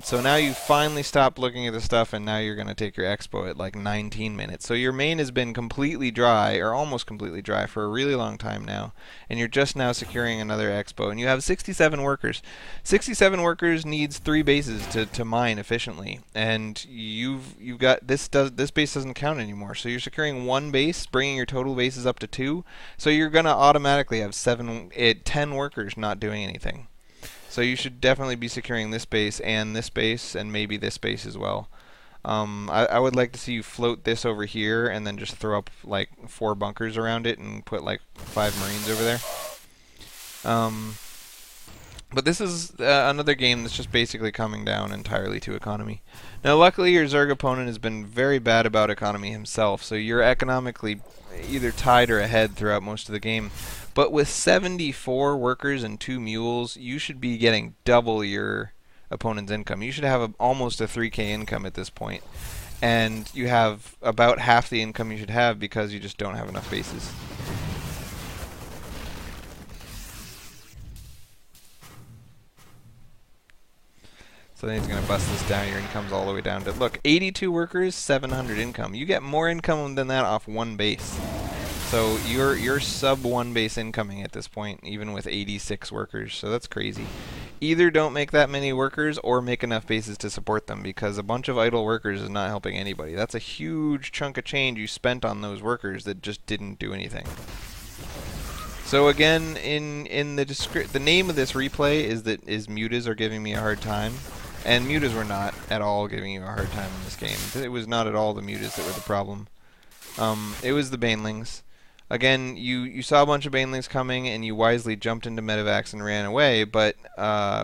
So now you finally stopped looking at the stuff, and now you're going to take your expo at like 19 minutes. So your main has been completely dry, or almost completely dry, for a really long time now, and you're just now securing another expo, and you have 67 workers. 67 workers needs 3 bases to mine efficiently, and you've got this base doesn't count anymore. So you're securing 1 base, bringing your total bases up to 2. So you're going to automatically have 10 workers not doing anything. So you should definitely be securing this base, and maybe this base as well. I would like to see you float this over here and then just throw up like 4 bunkers around it and put like 5 Marines over there. But this is another game that's just basically coming down entirely to economy. Now luckily your Zerg opponent has been very bad about economy himself, so you're economically either tied or ahead throughout most of the game. But with 74 workers and 2 mules, you should be getting double your opponent's income. You should have almost a 3k income at this point. And you have about half the income you should have because you just don't have enough bases. So then he's going to bust this down. Your income's all the way down to, look, 82 workers, 700 income. You get more income than that off 1 base. So you're sub 1 base incoming at this point, even with 86 workers. So that's crazy. Either don't make that many workers or make enough bases to support them, because a bunch of idle workers is not helping anybody. That's a huge chunk of change you spent on those workers that just didn't do anything. So again, in the name of this replay is mutas are giving me a hard time. And mutas were not at all giving you a hard time in this game. It was not at all the mutas that were the problem. It was the banelings. Again, you saw a bunch of banelings coming, and you wisely jumped into medevacs and ran away, but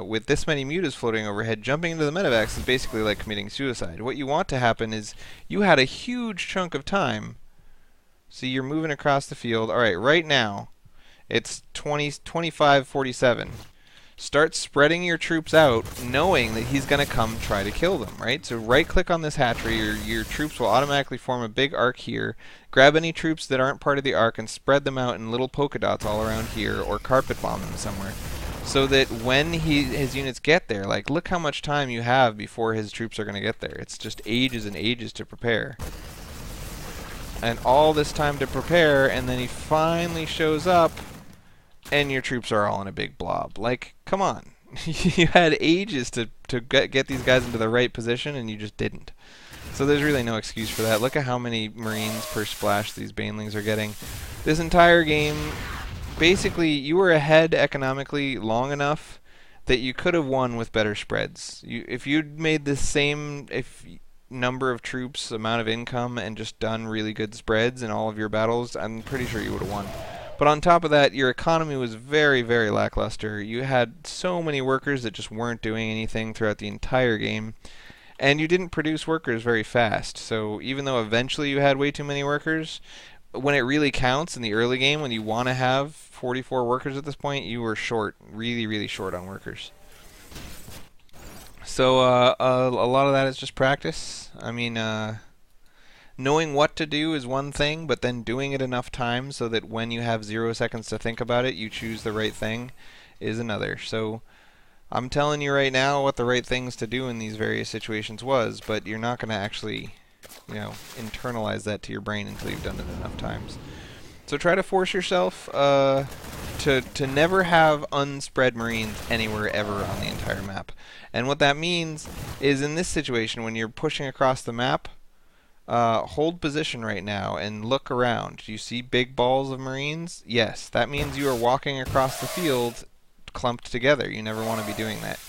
with this many mutas floating overhead, jumping into the medevacs is basically like committing suicide. What you want to happen is you had a huge chunk of time. See, you're moving across the field. Alright, right now, it's 25:47. Start spreading your troops out, knowing that he's going to come try to kill them, right? So right-click on this hatchery, your troops will automatically form a big arc here. Grab any troops that aren't part of the arc and spread them out in little polka dots all around here, or carpet bomb them somewhere. So that when his units get there, like, look how much time you have before his troops are going to get there. It's just ages and ages to prepare. And all this time to prepare, and then he finally shows up, and your troops are all in a big blob. Like, come on. You had ages to get these guys into the right position, and you just didn't. So there's really no excuse for that. Look at how many Marines per splash these banelings are getting. This entire game, basically, you were ahead economically long enough that you could have won with better spreads. If you'd made the same number of troops, amount of income, and just done really good spreads in all of your battles, I'm pretty sure you would have won. But on top of that, your economy was very, very lackluster. You had so many workers that just weren't doing anything throughout the entire game. And you didn't produce workers very fast. So even though eventually you had way too many workers, when it really counts in the early game, when you want to have 44 workers at this point, you were short, really, really short on workers. So a lot of that is just practice. I mean, knowing what to do is one thing, but then doing it enough times so that when you have 0 seconds to think about it, you choose the right thing is another. So I'm telling you right now what the right things to do in these various situations was, but you're not going to actually, internalize that to your brain until you've done it enough times. So try to force yourself to never have unspread Marines anywhere ever on the entire map. And what that means is, in this situation, when you're pushing across the map, hold position right now and look around. Do you see big balls of Marines? Yes, that means you are walking across the field clumped together. You never want to be doing that.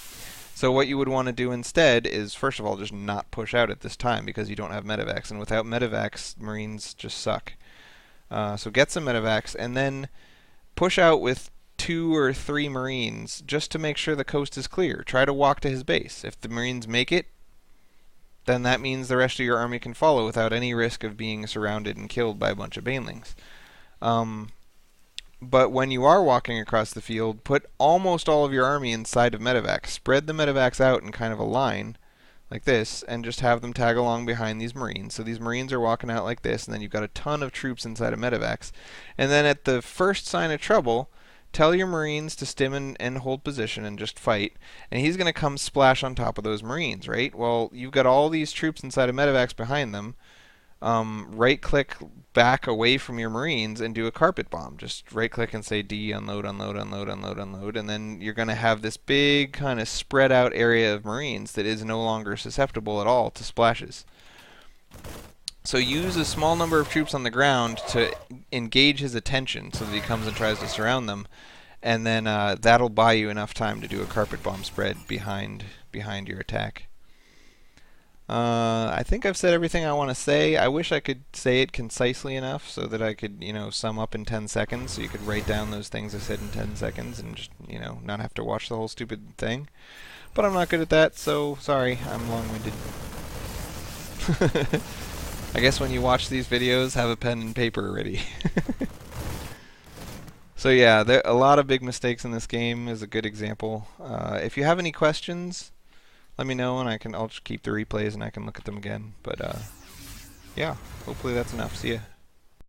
So what you would want to do instead is, first of all, just not push out at this time because you don't have medevacs, and without medevacs, Marines just suck. So get some medevacs and then push out with 2 or 3 Marines just to make sure the coast is clear. Try to walk to his base. If the Marines make it, then that means the rest of your army can follow without any risk of being surrounded and killed by a bunch of banelings. But when you are walking across the field, put almost all of your army inside of medevacs. Spread the medevacs out in kind of a line, like this, and just have them tag along behind these Marines. So these Marines are walking out like this, and then you've got a ton of troops inside of medevacs. And then at the first sign of trouble, tell your Marines to stim and hold position and just fight, and he's going to come splash on top of those Marines, right? Well, you've got all these troops inside of medevacs behind them. Right-click back away from your Marines and do a carpet bomb. Just right-click and say D, unload, unload, unload, unload, unload, and then you're going to have this big kind of spread out area of Marines that is no longer susceptible at all to splashes. So use a small number of troops on the ground to engage his attention so that he comes and tries to surround them, and then that'll buy you enough time to do a carpet bomb spread behind your attack. I think I've said everything I want to say. I wish I could say it concisely enough so that I could, sum up in 10 seconds, so you could write down those things I said in 10 seconds and just, not have to watch the whole stupid thing. But I'm not good at that, so sorry, I'm long-winded. I guess when you watch these videos, have a pen and paper ready. So yeah, there a lot of big mistakes in this game is a good example. If you have any questions, let me know, and I'll just keep the replays and I can look at them again. But yeah, hopefully that's enough. See ya.